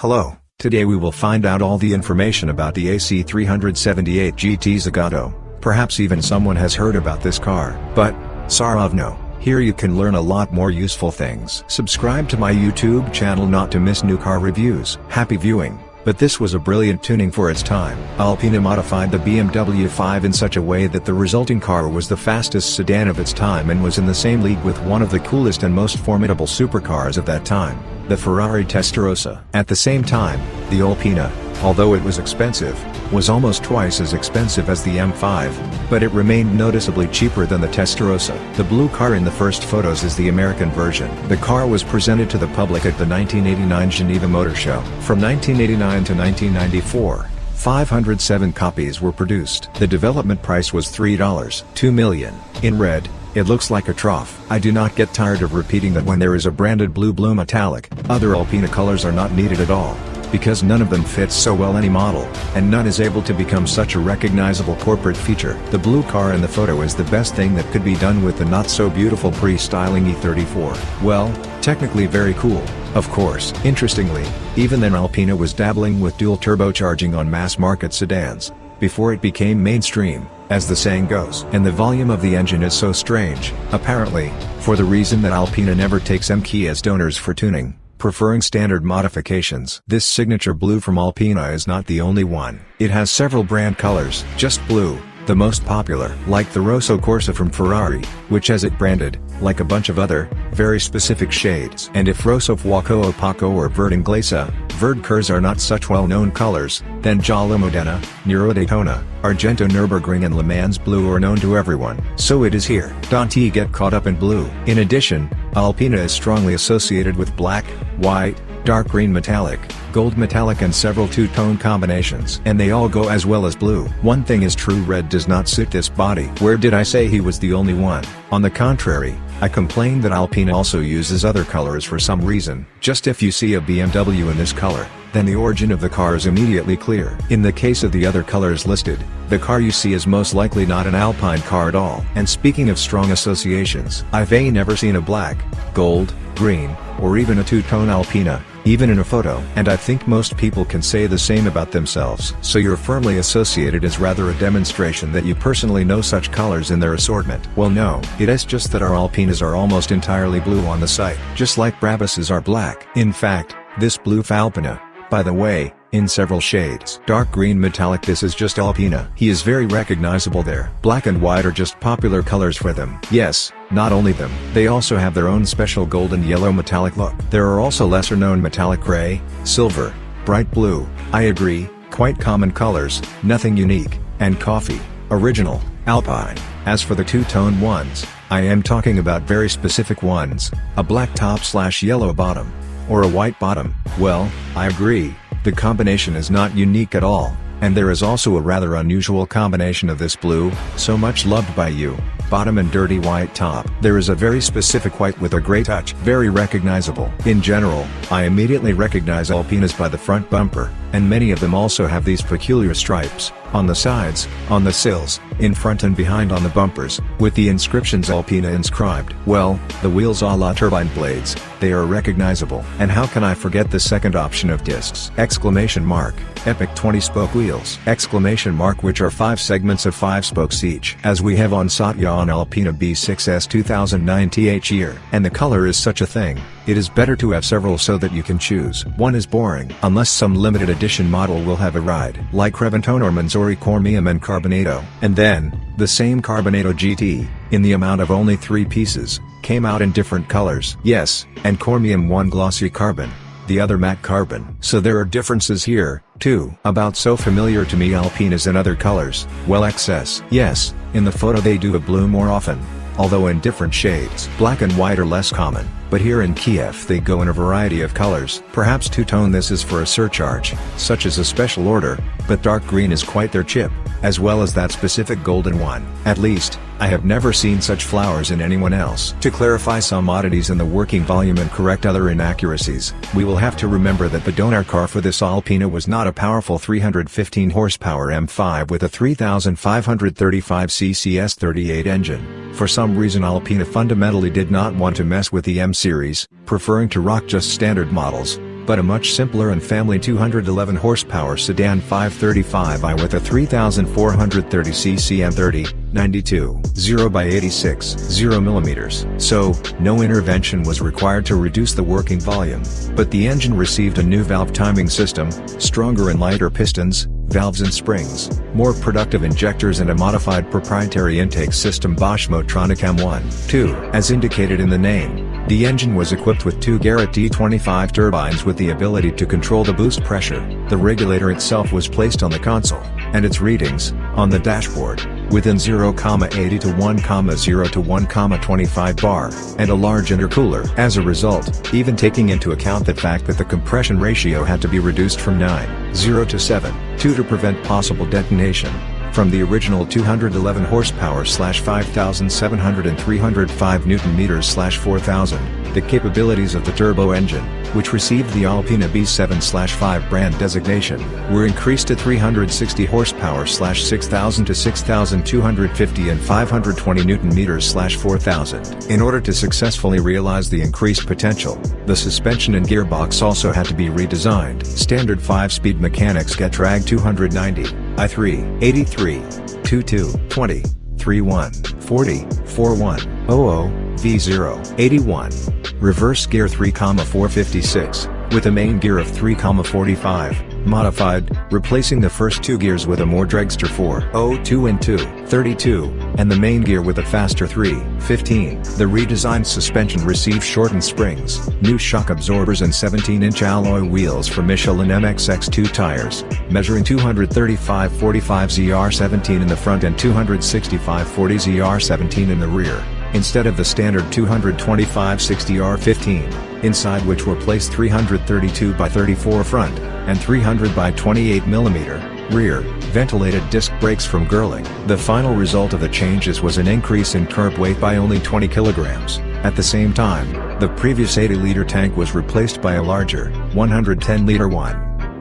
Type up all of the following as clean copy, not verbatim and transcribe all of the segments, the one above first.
Hello, today we will find out all the information about the AC378 GT Zagato. Perhaps even someone has heard about this car, but, Saravno, here you can learn a lot more useful things. Subscribe to my YouTube channel not to miss new car reviews. Happy viewing. But this was a brilliant tuning for its time. Alpina modified the BMW 5 in such a way that the resulting car was the fastest sedan of its time and was in the same league with one of the coolest and most formidable supercars of that time, the Ferrari Testarossa. At the same time, the Alpina, although it was expensive, was almost twice as expensive as the M5, but it remained noticeably cheaper than the Testarossa. The blue car in the first photos is the American version. The car was presented to the public at the 1989 Geneva Motor Show. From 1989 to 1994, 507 copies were produced. The development price was $2 million. In red, it looks like a trough. I do not get tired of repeating that when there is a branded blue metallic, other Alpina colors are not needed at all, because none of them fits so well any model, and none is able to become such a recognizable corporate feature. The blue car in the photo is the best thing that could be done with the not-so-beautiful pre-styling E34. Well, technically very cool, of course. Interestingly, even then Alpina was dabbling with dual turbocharging on mass-market sedans, before it became mainstream, as the saying goes. And the volume of the engine is so strange, apparently, for the reason that Alpina never takes M-key as donors for tuning, preferring standard modifications. This signature blue from Alpina is not the only one. It has several brand colors. Just blue, the most popular. Like the Rosso Corsa from Ferrari, which has it branded, like a bunch of other, very specific shades. And if Rosso Fuoco Opaco or Verde Inglesa, Verde Curz are not such well-known colors, then Giallo Modena, Nero Daytona, Argento Nürburgring and Le Mans Blue are known to everyone. So it is here. Don't get caught up in blue. In addition, Alpina is strongly associated with black, white, dark green metallic, gold metallic and several two-tone combinations. And they all go as well as blue. One thing is true, red does not suit this body. Where did I say he was the only one? On the contrary, I complained that Alpina also uses other colors for some reason. Just if you see a BMW in this color, then the origin of the car is immediately clear. In the case of the other colors listed, the car you see is most likely not an Alpine car at all. And speaking of strong associations, I've never seen a black, gold, green, or even a two-tone Alpina, even in a photo. And I think most people can say the same about themselves. So you're firmly associated is rather a demonstration that you personally know such colors in their assortment. Well no, it is just that our Alpinas are almost entirely blue on the site. Just like Brabus's are black. In fact, this blue Alpina, by the way, in several shades. Dark green metallic, this is just Alpina. He is very recognizable there. Black and white are just popular colors for them. Yes, not only them, they also have their own special gold and yellow metallic look. There are also lesser known metallic gray, silver, bright blue, I agree, quite common colors, nothing unique, and coffee, original, Alpine. As for the two-tone ones, I am talking about very specific ones, a black top/yellow bottom, or a white bottom. Well, I agree, the combination is not unique at all, and there is also a rather unusual combination of this blue, so much loved by you, bottom and dirty white top. There is a very specific white with a gray touch, very recognizable. In general, I immediately recognize Alpinas by the front bumper, and many of them also have these peculiar stripes, on the sides, on the sills, in front and behind on the bumpers, with the inscriptions Alpina inscribed. Well, the wheels a la turbine blades, they are recognizable. And how can I forget the second option of discs? Exclamation mark, epic 20-spoke wheels! Exclamation mark, which are 5 segments of 5 spokes each, as we have on Satya on Alpina B6S 2009 TH year. And the color is such a thing. It is better to have several so that you can choose. One is boring, unless some limited edition model will have a ride, like Reventone or Manzori Cormium and Carbonado. And then, the same Carbonado GT, in the amount of only 3 pieces, came out in different colors. Yes, and Cormium one glossy carbon, the other matte carbon. So there are differences here, too. About so familiar to me Alpinas in other colors. Well, XS. Yes, in the photo they do a blue more often, although in different shades. Black and white are less common, but here in Kiev they go in a variety of colors. Perhaps two-tone this is for a surcharge, such as a special order, but dark green is quite their chip, as well as that specific golden one. At least, I have never seen such flowers in anyone else. To clarify some oddities in the working volume and correct other inaccuracies, we will have to remember that the donor car for this Alpina was not a powerful 315 horsepower M5 with a 3535 cc S38 engine. For some reason Alpina fundamentally did not want to mess with the M series, preferring to rock just standard models, but a much simpler and family 211 horsepower sedan 535i with a 3430 cc M30, 92, 0x86, 0mm. So, no intervention was required to reduce the working volume, but the engine received a new valve timing system, stronger and lighter pistons, valves and springs, more productive injectors and a modified proprietary intake system Bosch Motronic M1, 2. As indicated in the name, the engine was equipped with two Garrett D25 turbines with the ability to control the boost pressure. The regulator itself was placed on the console, and its readings, on the dashboard, within 0,80 to 1,0 to 1,25 bar, and a large intercooler. As a result, even taking into account the fact that the compression ratio had to be reduced from 9.0 to 7.2 to prevent possible detonation, from the original 211 horsepower / 5,700 and 305 Nm/4,000, the capabilities of the turbo engine, which received the Alpina B10 / 5 brand designation, were increased to 360 horsepower / 6,000 to 6,250 and 520 Nm/4,000. In order to successfully realize the increased potential, the suspension and gearbox also had to be redesigned. Standard 5-speed mechanics Getrag 290, I3, 83, 22, 20, 31, 40, 41, 00, V0, 81. Reverse gear 3,456, with a main gear of 3,45, modified, replacing the first two gears with a more dragster 4.02 and 2.32, and the main gear with a faster 3.15. The redesigned suspension received shortened springs, new shock absorbers and 17-inch alloy wheels for Michelin MXX2 tires, measuring 235/45 ZR17 in the front and 265/40 ZR17 in the rear, instead of the standard 225/60 R15, inside which were placed 332/34 front, and 300/28 mm, rear, ventilated disc brakes from Girling. The final result of the changes was an increase in curb weight by only 20 kilograms. At the same time, the previous 80-liter tank was replaced by a larger, 110-liter one,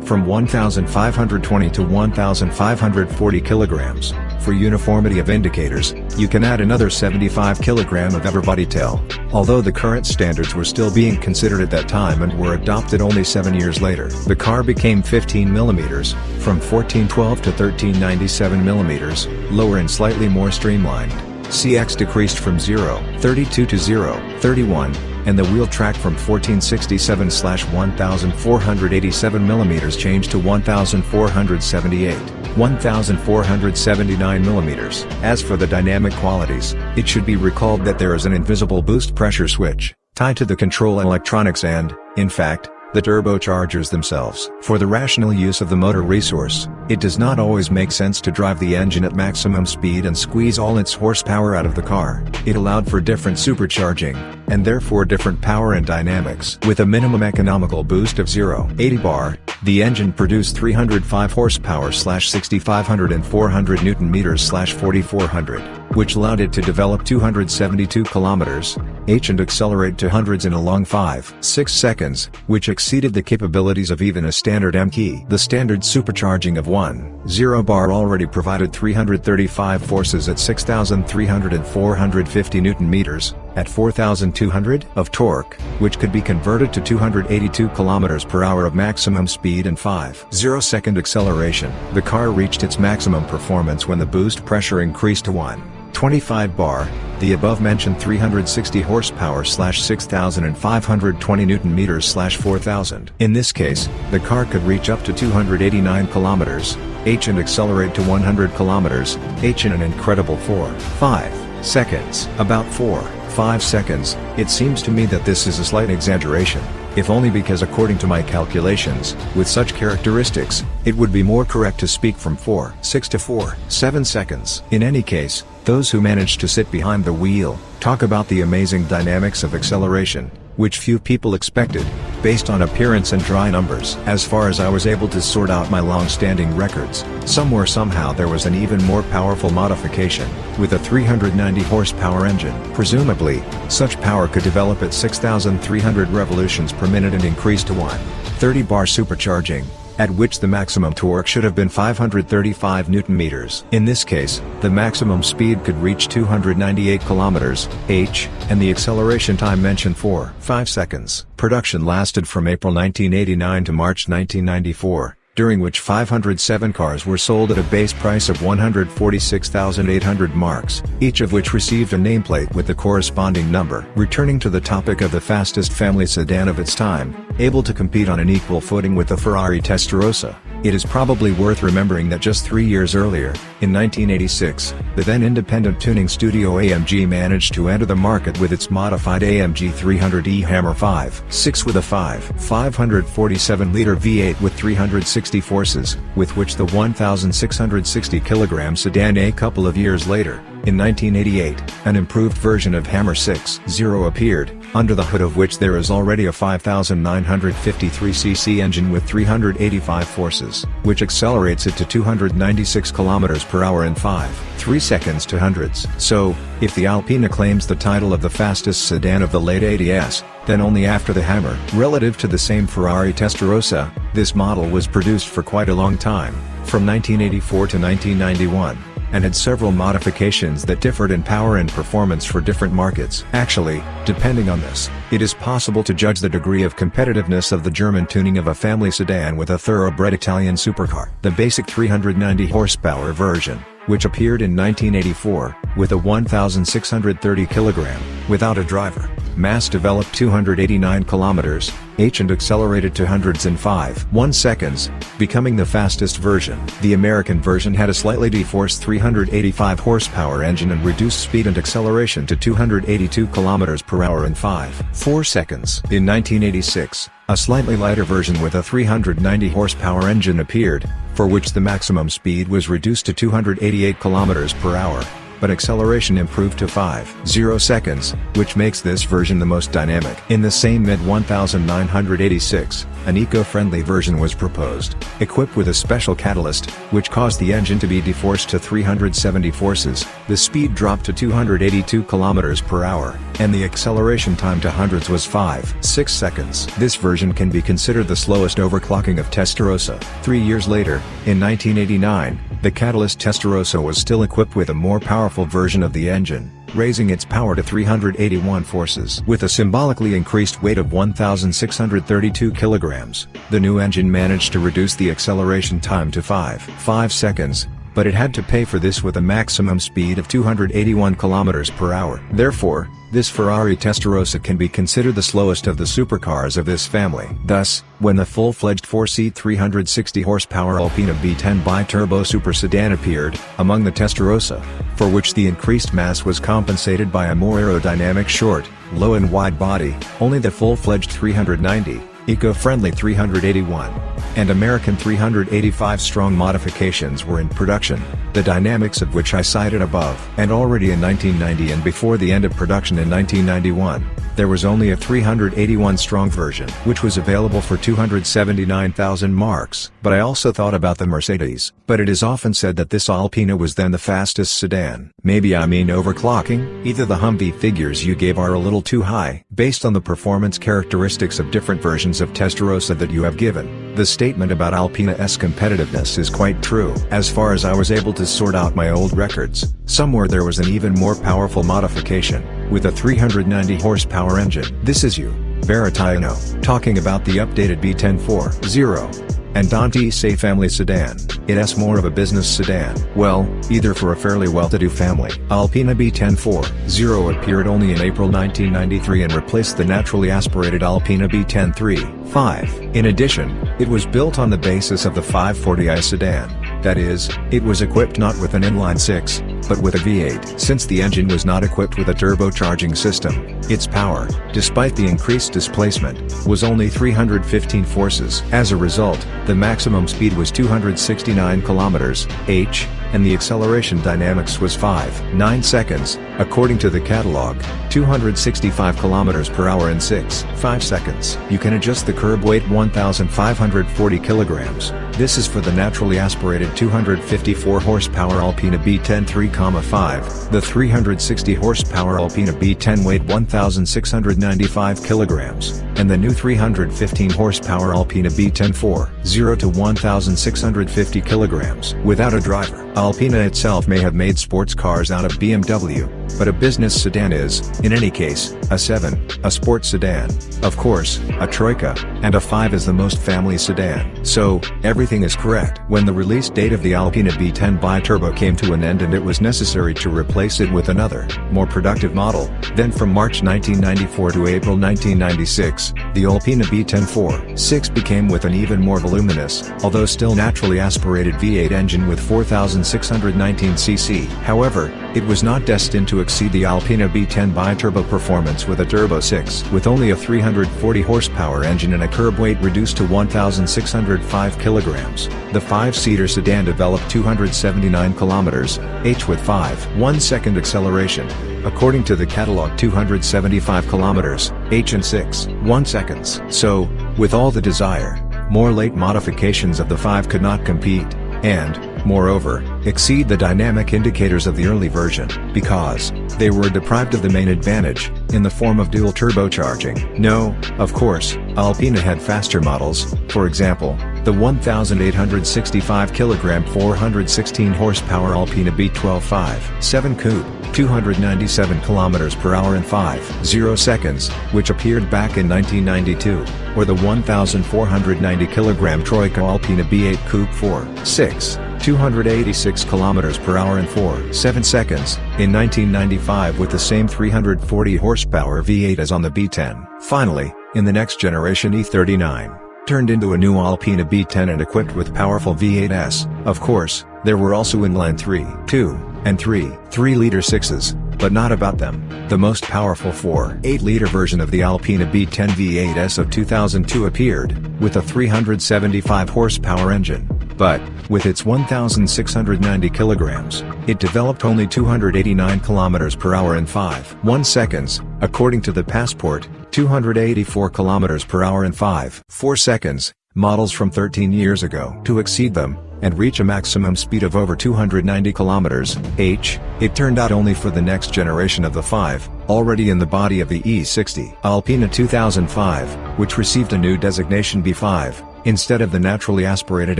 from 1,520 to 1,540 kilograms. For uniformity of indicators, you can add another 75 kg of everbody tail. Although the current standards were still being considered at that time and were adopted only 7 years later, the car became 15 mm, from 1412 to 1397 mm, lower and slightly more streamlined. CX decreased from 0.32 to 0.31, and the wheel track from 1467/1487 mm changed to 1478. 1,479 mm. As for the dynamic qualities, it should be recalled that there is an invisible boost pressure switch, tied to the control electronics and, in fact, the turbochargers themselves. For the rational use of the motor resource, it does not always make sense to drive the engine at maximum speed and squeeze all its horsepower out of the car. It allowed for different supercharging, and therefore different power and dynamics. With a minimum economical boost of 0.80 bar, the engine produced 305 horsepower / 6,500 and 400 Nm/4,400, which allowed it to develop 272 km/h and accelerate to hundreds in a long 5.6 seconds, which exceeded the capabilities of even a standard M-key. The standard supercharging of 1.0 bar already provided 335 forces at 6,300 and 450 Nm, at 4,200 of torque, which could be converted to 282 km/h of maximum speed and 5.0 second acceleration. The car reached its maximum performance when the boost pressure increased to 1.25 bar, the above-mentioned 360 horsepower / 6,520 Nm/4,000. In this case, the car could reach up to 289 km/h and accelerate to 100 km/h in an incredible 4.5 seconds. About 4.5 seconds, it seems to me that this is a slight exaggeration, if only because according to my calculations, with such characteristics, it would be more correct to speak from 4.6 to 4.7 seconds. In any case, those who manage to sit behind the wheel, talk about the amazing dynamics of acceleration, which few people expected, based on appearance and dry numbers. As far as I was able to sort out my long-standing records, somewhere somehow there was an even more powerful modification, with a 390 horsepower engine. Presumably, such power could develop at 6,300 revolutions per minute and increase to 1.30 bar supercharging, at which the maximum torque should have been 535 Nm. In this case, the maximum speed could reach 298 km/h, and the acceleration time mentioned 5 seconds. Production lasted from April 1989 to March 1994. During which 507 cars were sold at a base price of 146,800 marks, each of which received a nameplate with the corresponding number. Returning to the topic of the fastest family sedan of its time, able to compete on an equal footing with the Ferrari Testarossa, it is probably worth remembering that just 3 years earlier, in 1986, the then independent tuning studio AMG managed to enter the market with its modified AMG 300e Hammer 5.6 with a 547-liter V8 with 360 horses, with which the 1,660 kg sedan a couple of years later, in 1988, an improved version of Hammer 6.0 appeared, under the hood of which there is already a 5,953cc engine with 385 forces, which accelerates it to 296 km/h in 5.3 seconds to hundreds. So, if the Alpina claims the title of the fastest sedan of the late 80s, then only after the Hammer. Relative to the same Ferrari Testarossa, this model was produced for quite a long time, from 1984 to 1991. And had several modifications that differed in power and performance for different markets. Actually, depending on this, it is possible to judge the degree of competitiveness of the German tuning of a family sedan with a thoroughbred Italian supercar. The basic 390 horsepower version, which appeared in 1984, with a 1,630 kg, without a driver, mass developed 289 km/h and accelerated to hundreds in 5.1 seconds, becoming the fastest version. The American version had a slightly de-forced 385 horsepower engine and reduced speed and acceleration to 282 km/h in 5.4 seconds. In 1986, a slightly lighter version with a 390 horsepower engine appeared, for which the maximum speed was reduced to 288 km/h. But acceleration improved to 5.0 seconds, which makes this version the most dynamic. In the same mid-1986, an eco-friendly version was proposed, equipped with a special catalyst, which caused the engine to be de-forced to 370 forces, the speed dropped to 282 km/h, and the acceleration time to hundreds was 5.6 seconds. This version can be considered the slowest overclocking of Testarossa. 3 years later, in 1989, the Catalyst Testarossa was still equipped with a more powerful version of the engine, raising its power to 381 forces. With a symbolically increased weight of 1,632 kilograms, the new engine managed to reduce the acceleration time to 5.5 seconds, but it had to pay for this with a maximum speed of 281 km/h. Therefore, this Ferrari Testarossa can be considered the slowest of the supercars of this family. Thus, when the full-fledged 4-seat 360 horsepower Alpina B10 bi-turbo super sedan appeared, among the Testarossa, for which the increased mass was compensated by a more aerodynamic short, low and wide body, only the full-fledged 390, eco-friendly 381, and American 385 strong modifications were in production, the dynamics of which I cited above. And already in 1990 and before the end of production in 1991, there was only a 381 strong version, which was available for 279,000 marks. But I also thought about the Mercedes, but it is often said that this Alpina was then the fastest sedan. Maybe I mean overclocking? Either the Humvee figures you gave are a little too high, based on the performance characteristics of different versions of Testarossa that you have given. The statement about Alpina's competitiveness is quite true. As far as I was able to sort out my old records, somewhere there was an even more powerful modification, with a 390 horsepower engine. This is you, Veritano, talking about the updated B10 4.0. And don't say family sedan, it's more of a business sedan. Well, either for a fairly well-to-do family. Alpina B10 4.0 appeared only in April 1993 and replaced the naturally aspirated Alpina B10 3.5. In addition, it was built on the basis of the 540i sedan. That is, it was equipped not with an inline-6, but with a V8. Since the engine was not equipped with a turbocharging system, its power, despite the increased displacement, was only 315 forces. As a result, the maximum speed was 269 km/h, and the acceleration dynamics was 5.9 seconds, according to the catalog, 265 km/h in 6.5 seconds. You can adjust the curb weight 1,540 kilograms. This is for the naturally aspirated 254 horsepower Alpina B10 3,5. The 360 horsepower Alpina B10 weighed 1,695 kilograms, and the new 315 horsepower Alpina B10 4.0 to 1,650 kilograms. Without a driver, Alpina itself may have made sports cars out of BMW, but a business sedan is, in any case, a 7, a sports sedan, of course, a Troika, and a 5 is the most family sedan. So, everything is correct. When the release date of the Alpina B10 bi-turbo came to an end and it was necessary to replace it with another, more productive model, then from March 1994 to April 1996, the Alpina B10 4.6 became with an even more voluminous, although still naturally aspirated V8 engine with 4,619 cc. However, it was not destined to exceed the Alpina B10 bi-turbo performance with a Turbo 6. With only a 340 horsepower engine and a curb weight reduced to 1,605 kilograms, the 5-seater sedan developed 279 kilometers (h) with 5.1-second acceleration. According to the catalog, 275 kilometers (h) in 6.1 seconds. So, with all the desire, more late modifications of the 5 could not compete, and, moreover, exceed the dynamic indicators of the early version, because they were deprived of the main advantage, in the form of dual turbocharging. No, of course, Alpina had faster models, for example, the 1,865 kg 416 horsepower Alpina B12 5.7 Coupe, 297 km per hour in 5.0 seconds, which appeared back in 1992, or the 1,490 kg Troika Alpina B8 Coupe 4.6, 286 km per hour in 4.7 seconds, in 1995 with the same 340 horsepower V8 as on the B10. Finally, in the next generation E39, turned into a new Alpina B10 and equipped with powerful V8s, of course, there were also inline 3, 2, and 3.3-liter 6s, but not about them. The most powerful 4.8-liter version of the Alpina B10 V8s of 2002 appeared, with a 375 horsepower engine, but, with its 1,690 kilograms, it developed only 289 kilometers per hour in 5.1 seconds, according to the Passport, 284 kilometers per hour in 5.4 seconds, models from 13 years ago. To exceed them, and reach a maximum speed of over 290 kilometers (h), it turned out only for the next generation of the 5, already in the body of the E60. Alpina 2005, which received a new designation B5, instead of the naturally aspirated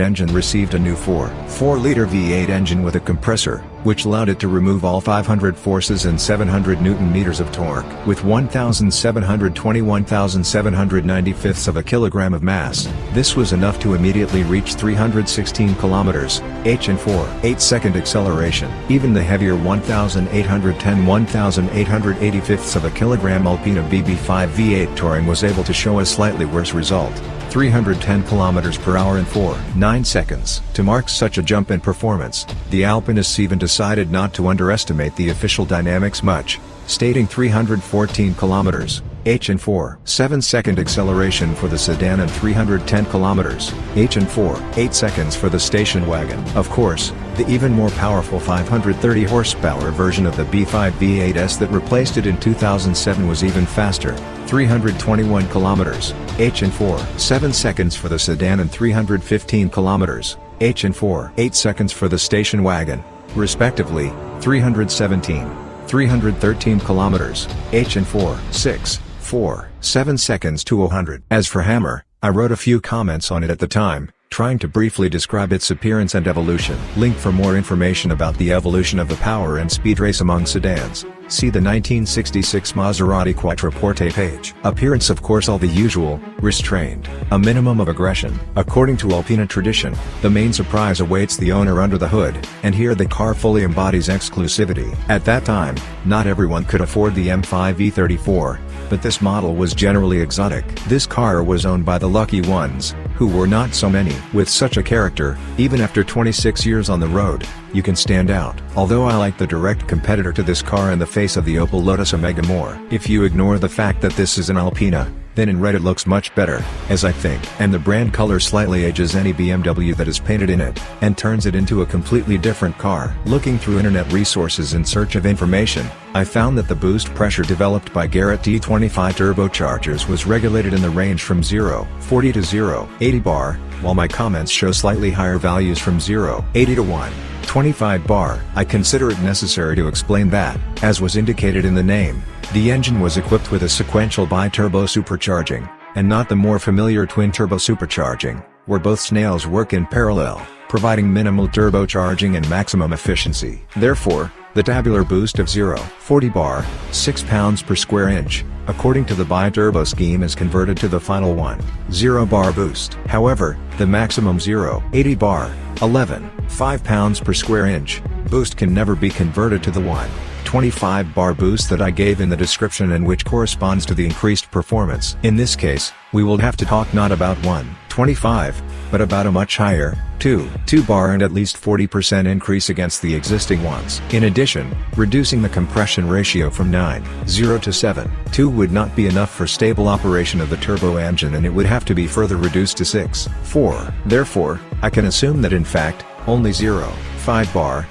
engine received a new 4.4-liter V8 engine with a compressor, which allowed it to remove all 500 forces and 700 Newton-meters of torque. With 1,720 of a kilogram of mass, this was enough to immediately reach 316 kilometers (h) in 4.8-second acceleration. Even the heavier 1,880 of a kilogram Alpina BB5 V8 Touring was able to show a slightly worse result, 310 kilometers per hour in 4.9 seconds. To mark such a jump in performance, the Alpinists even decided not to underestimate the official dynamics much, stating 314 kilometers (h) in 4.7-second acceleration for the sedan and 310 kilometers (h) in 4.8 seconds for the station wagon. Of course, the even more powerful 530 horsepower version of the B5 V8s that replaced it in 2007 was even faster, 321 kilometers (h) in 4.7 seconds for the sedan and 315 kilometers (h) in 4.8 seconds for the station wagon, respectively, 317, 313 kilometers (h) in 4.7 seconds to 100. As for Hammer, I wrote a few comments on it at the time, trying to briefly describe its appearance and evolution. Link for more information about the evolution of the power and speed race among sedans. See the 1966 Maserati Quattroporte page. Appearance, of course, all the usual, restrained, a minimum of aggression. According to Alpina tradition, the main surprise awaits the owner under the hood, and here the car fully embodies exclusivity. At that time, not everyone could afford the M5 E34, but this model was generally exotic. This car was owned by the lucky ones, who were not so many. With such a character, even after 26 years on the road, you can stand out. Although I like the direct competitor to this car in the face of the Opel Lotus Omega more. If you ignore the fact that this is an Alpina, then in red it looks much better, as I think. And the brand color slightly ages any BMW that is painted in it, and turns it into a completely different car. Looking through internet resources in search of information, I found that the boost pressure developed by Garrett D25 turbochargers was regulated in the range from 0-40 to 0-80 bar, while my comments show slightly higher values from 0-80 to 1-25 bar. I consider it necessary to explain that, as was indicated in the name, the engine was equipped with a sequential bi-turbo supercharging, and not the more familiar twin-turbo supercharging, where both snails work in parallel, providing minimal turbocharging and maximum efficiency. Therefore, the tabular boost of 0-40 bar, 6 pounds per square inch, according to the bi-turbo scheme is converted to the final 1-0 bar boost. However, the maximum 0-80 bar, 5 pounds per square inch, boost can never be converted to the 1-25 bar boost that I gave in the description and which corresponds to the increased performance. In this case, we will have to talk not about 1-25, but about a much higher, 2 bar and at least 40% increase against the existing ones. In addition, reducing the compression ratio from 9.0 to 7.2 would not be enough for stable operation of the turbo engine, and it would have to be further reduced to 6.4. Therefore, I can assume that in fact, only 0.5 bar,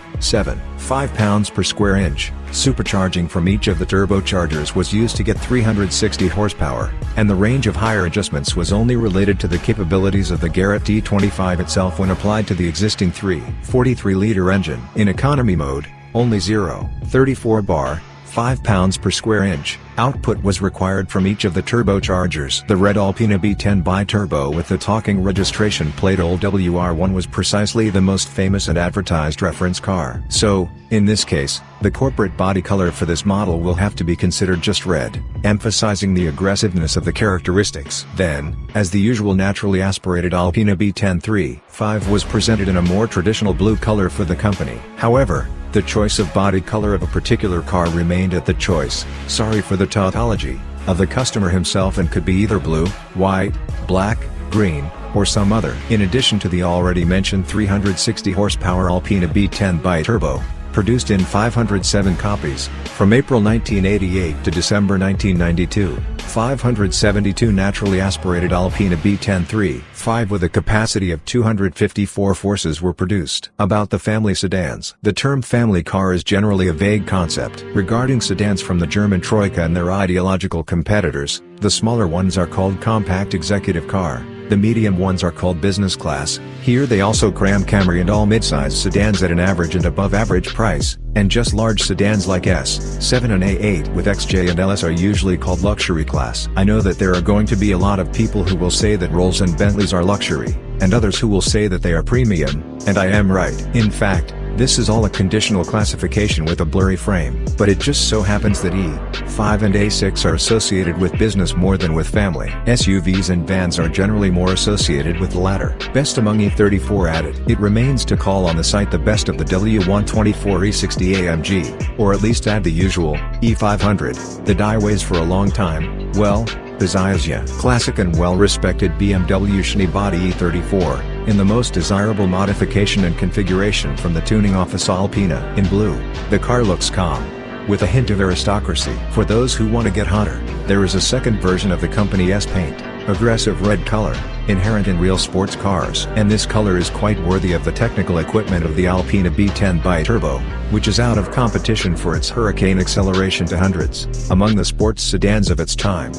5 pounds per square inch, supercharging from each of the turbochargers was used to get 360 horsepower, and the range of higher adjustments was only related to the capabilities of the Garrett D25 itself when applied to the existing 343-liter engine. In economy mode, only 0.34 bar, 5 pounds per square inch, output was required from each of the turbochargers. The red Alpina B10 bi-turbo with the talking registration plate old WR1 was precisely the most famous and advertised reference car. So, in this case, the corporate body color for this model will have to be considered just red, emphasizing the aggressiveness of the characteristics. Then, as the usual naturally aspirated Alpina B10 3.5 was presented in a more traditional blue color for the company. However, the choice of body color of a particular car remained at the choice, sorry for the tautology, of the customer himself, and could be either blue, white, black, green, or some other. In addition to the already mentioned 360 horsepower Alpina B10 bi-turbo, produced in 507 copies, from April 1988 to December 1992, 572 naturally aspirated Alpina B10 3.5 with a capacity of 254 horses were produced. About the family sedans. The term family car is generally a vague concept. Regarding sedans from the German Troika and their ideological competitors, the smaller ones are called compact executive car. The medium ones are called business class. Here they also cram Camry and all mid-sized sedans at an average and above average price, and just large sedans like S7 and A8 with XJ and LS are usually called luxury class. I know that there are going to be a lot of people who will say that Rolls and Bentleys are luxury, and others who will say that they are premium, and I am right. In fact, this is all a conditional classification with a blurry frame, but it just so happens that E5 and A6 are associated with business more than with family. SUVs and vans are generally more associated with the latter. Best among E34 added. It remains to call on the site the best of the W124 E60 AMG, or at least add the usual, E500. The die ways for a long time, well, Bizayasya. Classic and well-respected BMW Schnee body E34, in the most desirable modification and configuration from the tuning office Alpina, in blue. The car looks calm, with a hint of aristocracy. For those who want to get hotter, there is a second version of the company S paint, aggressive red color, inherent in real sports cars. And this color is quite worthy of the technical equipment of the Alpina B10 bi-turbo, which is out of competition for its hurricane acceleration to hundreds, among the sports sedans of its time.